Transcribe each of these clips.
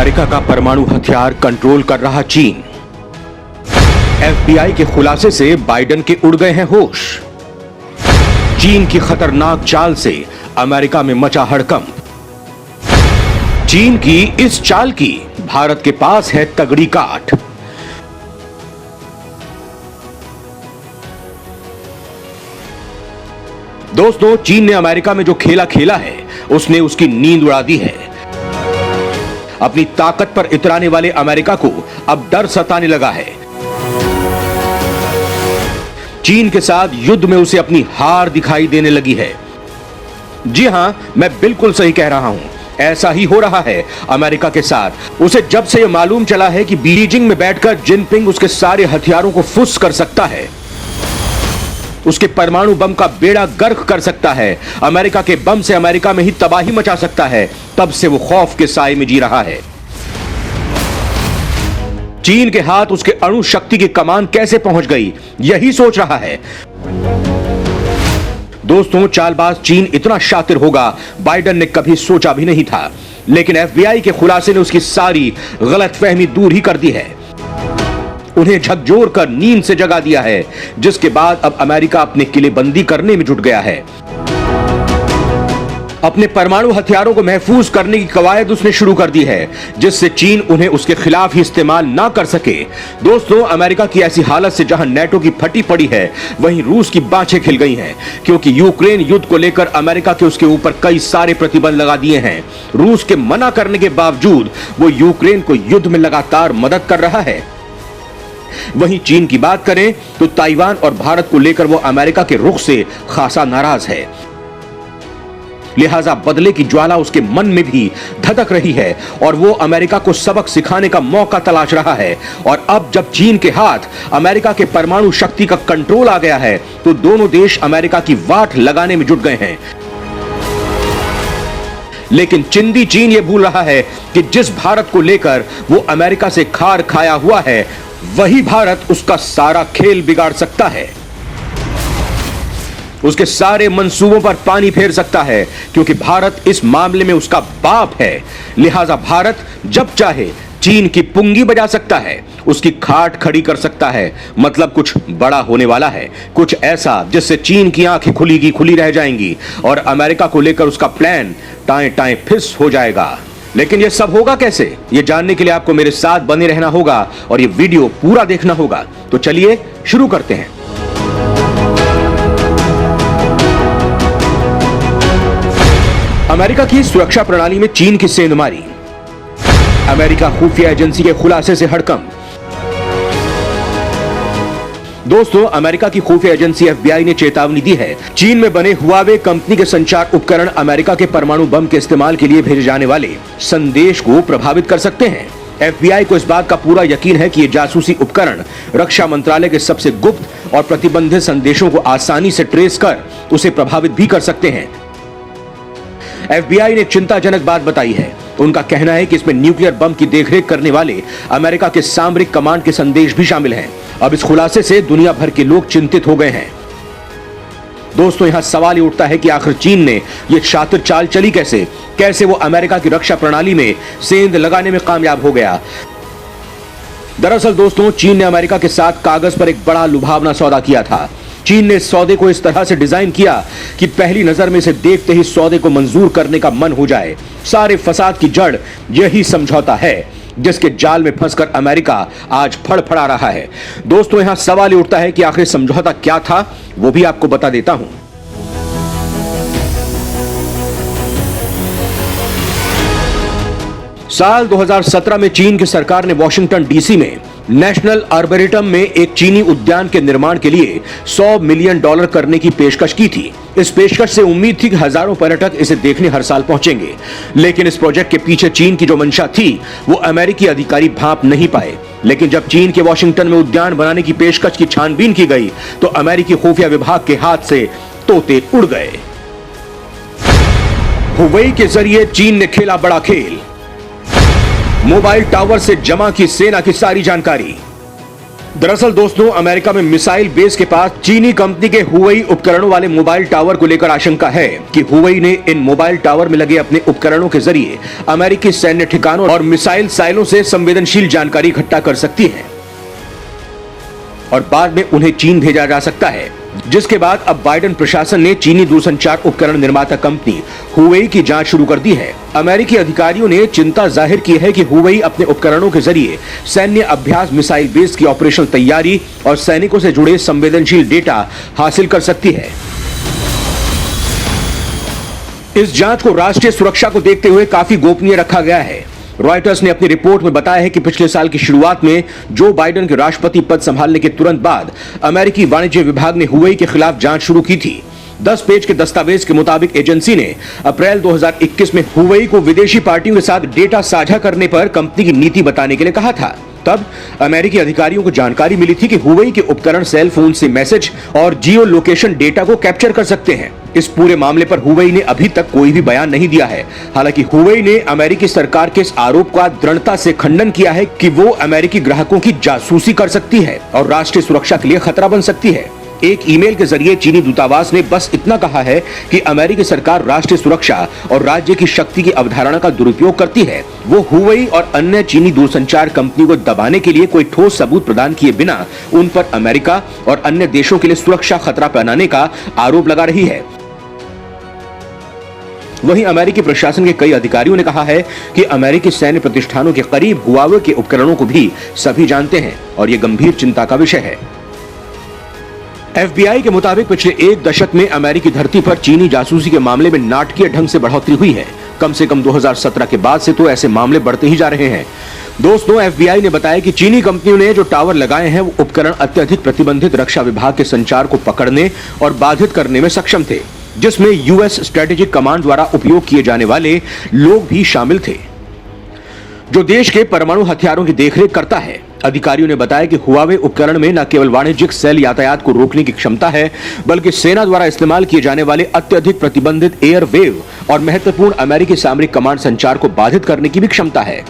America का परमाणु हथियार कंट्रोल कर रहा चीन। एफबीआई के खुलासे से बाइडेन के उड़ गए हैं होश। चीन की खतरनाक चाल से अमेरिका में मचा हड़कंप। चीन की इस चाल की भारत के पास है तगड़ी काट। दोस्तों, चीन ने अमेरिका में जो खेला खेला है उसने उसकी नींद उड़ा दी है। अपनी ताकत पर इतराने वाले अमेरिका को अब डर सताने लगा है। चीन के साथ युद्ध में उसे अपनी हार दिखाई देने लगी है। जी हां, मैं बिल्कुल सही कह रहा हूं, ऐसा ही हो रहा है अमेरिका के साथ। उसे जब से यह मालूम चला है कि बीजिंग में बैठकर जिनपिंग उसके सारे हथियारों को फुस कर सकता है, उसके परमाणु बम का बेड़ा गर्क कर सकता है, अमेरिका के बम से अमेरिका में ही तबाही मचा सकता है, तब से वो खौफ के साए में जी रहा है। चीन के हाथ उसके अणु शक्ति की कमान कैसे पहुंच गई, यही सोच रहा है। दोस्तों, चालबाज चीन इतना शातिर होगा बाइडेन ने कभी सोचा भी नहीं था, लेकिन एफबीआई के खुलासे ने उसकी सारी गलतफहमी दूर ही कर दी है। उन्हें झकझोर कर नींद से जगा दिया है, जिसके बाद अब अमेरिका अपने किलेबंदी करने में जुट गया है। अपने परमाणु हथियारों को महफूज करने की कवायद उसने शुरू कर दी है, जिससे चीन उन्हें उसके खिलाफ ही इस्तेमाल ना कर सके। दोस्तों, अमेरिका की ऐसी हालत से जहां नेटो की फटी पड़ी है, वहीं रूस की बाछें खिल गई हैं, क्योंकि यूक्रेन युद्ध को लेकर अमेरिका के उसके ऊपर कई सारे प्रतिबंध लगा दिए हैं। रूस के मना करने के बावजूद वो यूक्रेन को युद्ध में लगातार मदद कर रहा है। वहीं चीन की बात करें तो ताइवान और भारत को लेकर वो अमेरिका के रुख से खासा नाराज है। लिहाजा बदले की ज्वाला उसके मन में भी धधक रही है और वो अमेरिका को सबक सिखाने का मौका तलाश रहा है। और अब जब चीन के हाथ अमेरिका के परमाणु शक्ति का कंट्रोल आ गया है, तो दोनों देश अमेरिका की वाट लगाने में जुट गए हैं। लेकिन चिंदी चीन ये भूल रहा है कि जिस भारत को लेकर वो अमेरिका से खार खाया हुआ है, वही भारत उसका सारा खेल बिगाड़ सकता है, उसके सारे मंसूबों पर पानी फेर सकता है, क्योंकि भारत इस मामले में उसका बाप है। लिहाजा भारत जब चाहे चीन की पुंगी बजा सकता है, उसकी खाट खड़ी कर सकता है। मतलब कुछ बड़ा होने वाला है, कुछ ऐसा जिससे चीन की आंखें खुली की खुली रह जाएंगी और अमेरिका को लेकर उसका प्लान टाएं टाएं फिस हो जाएगा। लेकिन यह सब होगा कैसे, यह जानने के लिए आपको मेरे साथ बने रहना होगा और यह वीडियो पूरा देखना होगा। तो चलिए शुरू करते हैं। अमेरिका की सुरक्षा प्रणाली में चीन की सेंधमारी। अमेरिका खुफिया एजेंसी के खुलासे से हड़कंप। दोस्तों, अमेरिका की खुफिया एजेंसी एफबीआई ने चेतावनी दी है, चीन में बने हुआवे कंपनी के संचार उपकरण अमेरिका के परमाणु बम के इस्तेमाल के लिए भेजे जाने वाले संदेश को प्रभावित कर सकते हैं। एफबीआई को इस बात का पूरा यकीन है कि ये जासूसी उपकरण रक्षा मंत्रालय के सबसे गुप्त और प्रतिबंधित संदेशों को आसानी से ट्रेस कर उसे प्रभावित भी कर सकते हैं। एफबीआई ने चिंताजनक बात बताई है। उनका कहना है कि इसमें न्यूक्लियर बम की देखरेख करने वाले अमेरिका के सामरिक कमांड के संदेश भी शामिल हैं। अब इस खुलासे से दुनिया भर के लोग चिंतित हो गए हैं। दोस्तों, यहां सवाल ये उठता है कि आखिर चीन ने यह शातिर चाल चली कैसे वो अमेरिका की रक्षा प्रणाली में सेंध लगाने में कामयाब हो गया। दरअसल दोस्तों, चीन ने अमेरिका के साथ कागज पर एक बड़ा लुभावना सौदा किया था। चीन ने इस सौदे को इस तरह से डिजाइन किया कि पहली नजर में इसे देखते ही सौदे को मंजूर करने का मन हो जाए। सारे फसाद की जड़ यही समझौता है, जिसके जाल में फंसकर अमेरिका आज फड़फड़ा रहा है। दोस्तों, यहां सवाल ये उठता है कि आखिर समझौता क्या था, वो भी आपको बता देता हूं। साल 2017 में चीन की सरकार ने वॉशिंगटन डीसी में नेशनल आर्बोरेटम में एक चीनी उद्यान के निर्माण के लिए $100 मिलियन करने की पेशकश की थी। इस पेशकश से उम्मीद थी कि हजारों पर्यटक इसे देखने हर साल पहुंचेंगे। लेकिन इस प्रोजेक्ट के पीछे चीन की जो मंशा थी, वो अमेरिकी अधिकारी भांप नहीं पाए। लेकिन जब चीन के वॉशिंगटन में उद्यान बनाने की पेशकश की छानबीन की गई, तो अमेरिकी खुफिया विभाग के हाथ से तोते उड़ गए। हुवेई के जरिए चीन ने खेला बड़ा खेल। मोबाइल टावर से जमा की सेना की सारी जानकारी। दरअसल दोस्तों, अमेरिका में मिसाइल बेस के पास चीनी कंपनी के हुवेई उपकरणों वाले मोबाइल टावर को लेकर आशंका है कि हुवेई ने इन मोबाइल टावर में लगे अपने उपकरणों के जरिए अमेरिकी सैन्य ठिकानों और मिसाइल साइलों से संवेदनशील जानकारी इकट्ठा कर सकती है और बाद में उन्हें चीन भेजा जा सकता है, जिसके बाद अब बाइडेन प्रशासन ने चीनी दूरसंचार उपकरण निर्माता कंपनी हुवेई की जांच शुरू कर दी है। अमेरिकी अधिकारियों ने चिंता जाहिर की है कि हुवेई अपने उपकरणों के जरिए सैन्य अभ्यास, मिसाइल बेस की ऑपरेशनल तैयारी और सैनिकों से जुड़े संवेदनशील डेटा हासिल कर सकती है। इस जांच को राष्ट्रीय सुरक्षा को देखते हुए काफी गोपनीय रखा गया है। रॉयटर्स ने अपनी रिपोर्ट में बताया है कि पिछले साल की शुरुआत में जो बाइडेन के राष्ट्रपति पद संभालने के तुरंत बाद अमेरिकी वाणिज्य विभाग ने हुवेई के खिलाफ जांच शुरू की थी। 10 पेज के दस्तावेज के मुताबिक एजेंसी ने अप्रैल 2021 में हुवेई को विदेशी पार्टियों के साथ डेटा साझा करने पर कंपनी की नीति बताने के लिए कहा था। तब अमेरिकी अधिकारियों को जानकारी मिली थी कि हुवेई के उपकरण सेल फोन से मैसेज और जियो लोकेशन डेटा को कैप्चर कर सकते हैं। इस पूरे मामले पर हुवेई ने अभी तक कोई भी बयान नहीं दिया है। हालांकि हुवेई ने अमेरिकी सरकार के इस आरोप का दृढ़ता से खंडन किया है कि वो अमेरिकी ग्राहकों की जासूसी कर सकती है और राष्ट्रीय सुरक्षा के लिए खतरा बन सकती है। एक ईमेल के जरिए चीनी दूतावास ने बस इतना कहा है कि अमेरिकी सरकार राष्ट्रीय सुरक्षा और राज्य की शक्ति की अवधारणा का दुरुपयोग करती है। वो हुवेई और अन्य चीनी दूरसंचार कंपनी को दबाने के लिए कोई ठोस सबूत प्रदान किए बिना उन पर अमेरिका और अन्य देशों के लिए सुरक्षा खतरा बनाने का आरोप लगा रही है। वहीं अमेरिकी प्रशासन के कई अधिकारियों ने कहा है कि अमेरिकी सैन्य प्रतिष्ठानों के करीब हुवेई के उपकरणों को भी सभी जानते हैं और यह गंभीर चिंता का विषय है। FBI के मुताबिक पिछले 1 दशक में अमेरिकी धरती पर चीनी जासूसी के मामले में नाटकीय ढंग से बढ़ोतरी हुई है। कम से कम 2017 के बाद से तो ऐसे मामले बढ़ते ही जा रहे हैं। दोस्तों, FBI ने बताया कि चीनी कंपनियों ने जो टावर लगाए हैं वो उपकरण अत्यधिक प्रतिबंधित रक्षा विभाग के संचार को पकड़ने और बाधित करने में सक्षम थे, जिसमें US स्ट्रेटेजिक कमांड द्वारा उपयोग किए जाने वाले लोग भी शामिल थे, जो देश के परमाणु हथियारों की देखरेख करता है। अधिकारियों ने बताया कि हुवेई उपकरण में न केवल वाणिज्यिक सेल यातायात को रोकने की क्षमता है, बल्कि सेना द्वारा इस्तेमाल किए जाने वाले अत्यधिक प्रतिबंधित एयर वेव और महत्वपूर्ण अमेरिकी सामरिक कमांड संचार को बाधित करने की भी क्षमता है।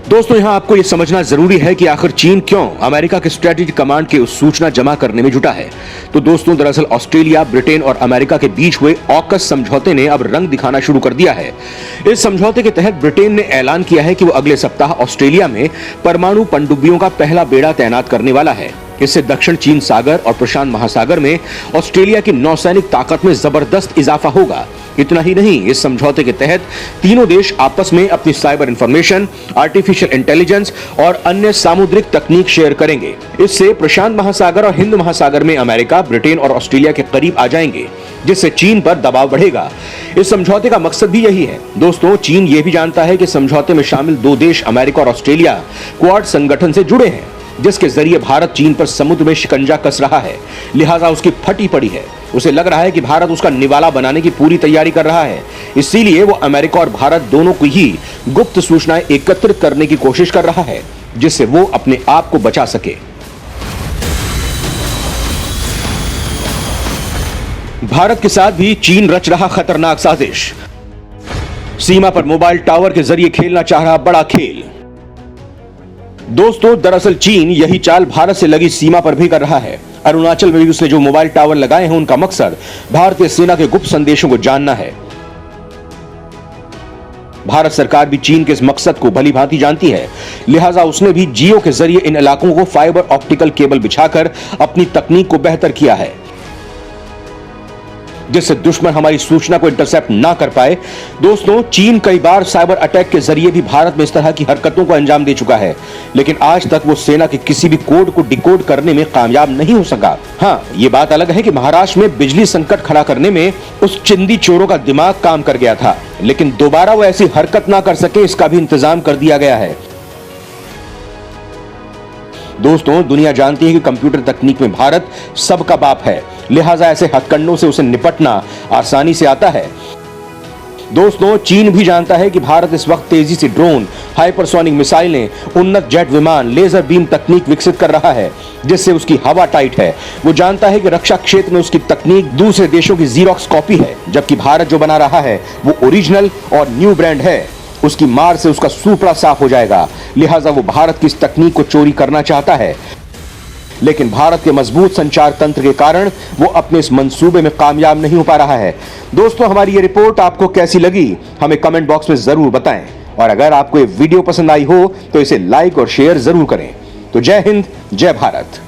दोस्तों, यहां आपको यह समझना जरूरी है कि आखिर चीन क्यों अमेरिका के स्ट्रेटेजिक कमांड की उस सूचना जमा करने में जुटा है। तो दोस्तों, दरअसल ऑस्ट्रेलिया, ब्रिटेन और अमेरिका के बीच हुए ऑकस समझौते ने अब रंग दिखाना शुरू कर दिया है। इस समझौते के तहत ब्रिटेन ने ऐलान किया है कि वो अगले सप्ताह ऑस्ट्रेलिया में परमाणु पनडुब्बियों का पहला बेड़ा तैनात करने वाला है। इससे दक्षिण चीन सागर और प्रशांत महासागर में ऑस्ट्रेलिया की नौसैनिक ताकत में जबरदस्त इजाफा होगा। इतना ही नहीं, इस समझौते के तहत तीनों देश आपस में अपनी साइबर इंफॉर्मेशन, आर्टिफिशियल इंटेलिजेंस और अन्य सामुद्रिक तकनीक शेयर करेंगे। इससे प्रशांत महासागर और हिंद महासागर में अमेरिका, ब्रिटेन और ऑस्ट्रेलिया के करीब आ जाएंगे, जिससे चीन पर दबाव बढ़ेगा। इस समझौते का मकसद भी यही है। दोस्तों, चीन ये भी जानता है कि समझौते में शामिल 2 देश अमेरिका और ऑस्ट्रेलिया क्वाड संगठन से जुड़े हैं, जिसके जरिए भारत चीन पर समुद्र में शिकंजा कस रहा है। लिहाजा उसकी फटी पड़ी है। उसे लग रहा है कि भारत उसका निवाला बनाने की पूरी तैयारी कर रहा है। इसीलिए वो अमेरिका और भारत दोनों को ही गुप्त सूचनाएं एकत्रित करने की कोशिश कर रहा है, जिससे वो अपने आप को बचा सके। भारत के साथ भी चीन रच रहा खतरनाक साजिश। सीमा पर मोबाइल टावर के जरिए खेलना चाह रहा बड़ा खेल। दोस्तों, दरअसल चीन यही चाल भारत से लगी सीमा पर भी कर रहा है। अरुणाचल में भी उसने जो मोबाइल टावर लगाए हैं, उनका मकसद भारतीय सेना के गुप्त संदेशों को जानना है। भारत सरकार भी चीन के इस मकसद को भली भांति जानती है, लिहाजा उसने भी जियो के जरिए इन इलाकों को फाइबर ऑप्टिकल केबल बिछाकर अपनी तकनीक को बेहतर किया है, जिससे दुश्मन हमारी सूचना को इंटरसेप्ट ना कर पाए। दोस्तों, चीन कई बार साइबर अटैक के जरिए भी भारत में इस तरह की हरकतों को अंजाम दे चुका है, लेकिन आज तक वो सेना के किसी भी कोड को डिकोड करने में कामयाब नहीं हो सका। हाँ, ये बात अलग है कि महाराष्ट्र में बिजली संकट खड़ा करने में उस चिंदी चोरों का दिमाग काम कर गया था, लेकिन दोबारा वो ऐसी हरकत ना कर सके, इसका भी इंतजाम कर दिया गया है। दोस्तों, दुनिया जानती है कि कंप्यूटर तकनीक में भारत सबका बाप है, लिहाजा ऐसे हथकंडों से उसे निपटना आसानी से आता है। दोस्तों, चीन भी जानता है कि भारत इस वक्त तेजी से ड्रोन, हाइपरसोनिक मिसाइलें, उन्नत जेट विमान, लेजर बीम तकनीक विकसित कर रहा है, जिससे उसकी हवा टाइट है। वो जानता है कि रक्षा क्षेत्र में उसकी तकनीक दूसरे देशों की जीरोक्स कॉपी है, जबकि भारत जो बना रहा है वो ओरिजिनल और न्यू ब्रांड है। उसकी मार से उसका सूपड़ा साफ हो जाएगा। लिहाजा वो भारत की इस तकनीक को चोरी करना चाहता है, लेकिन भारत के मजबूत संचार तंत्र के कारण वो अपने इस मंसूबे में कामयाब नहीं हो पा रहा है। दोस्तों, हमारी ये रिपोर्ट आपको कैसी लगी हमें कमेंट बॉक्स में जरूर बताएं, और अगर आपको ये वीडियो पसंद आई हो तो इसे लाइक और शेयर जरूर करें। तो जय हिंद, जय भारत।